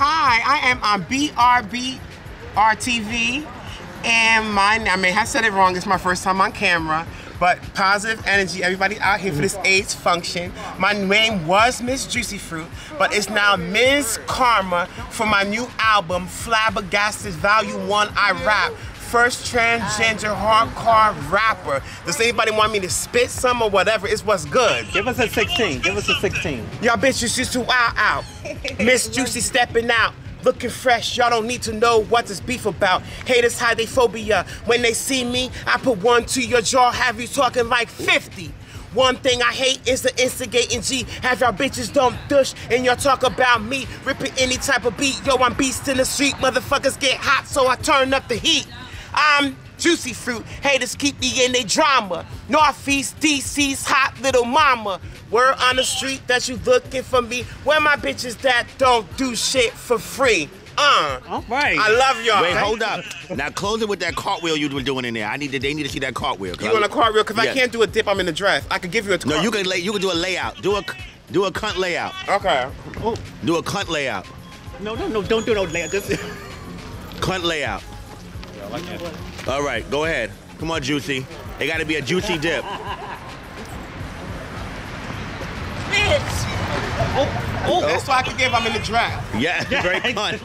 Hi, I am on BRB RTV, and I may have said it wrong. It's my first time on camera, but positive energy. Everybody out here for this AIDS function. My name was Miss Juicy Fruit, but it's now Ms. Karma for my new album, Flabbergasted Volume 1. I Rap. First transgender hardcore rapper. Does anybody want me to spit some or whatever? It's what's good. Give us a 16. Give us a 16. Y'all bitches just too wild out. Miss Juicy stepping out. Looking fresh, y'all don't need to know what this beef about. Haters hide they phobia. When they see me, I put one to your jaw, have you talking like 50. One thing I hate is the instigating G. Have y'all bitches don't dush and y'all talk about me. Ripping any type of beat. Yo, I'm beast in the street. Motherfuckers get hot, so I turn up the heat. I'm Juicy Fruit. Haters keep me in they drama. Northeast DC's hot little mama. Word on the street that you looking for me. Where my bitches that don't do shit for free? All right. I love y'all. Wait, hold up. Now close it with that cartway you were doing in there. They need to see that cartway. You want a cartwheel? Because Yeah. I can't do a dip. I'm in the dress. I could give you a No, you can do a layout. Do a cunt layout. Okay. Oh. Do a cunt layout. No, don't do no layout. Just Cunt layout. I like that. All right, go ahead. Come on, Juicy. It got to be a juicy dip. That's why I can give. I'm in the draft. Yeah, very cunt.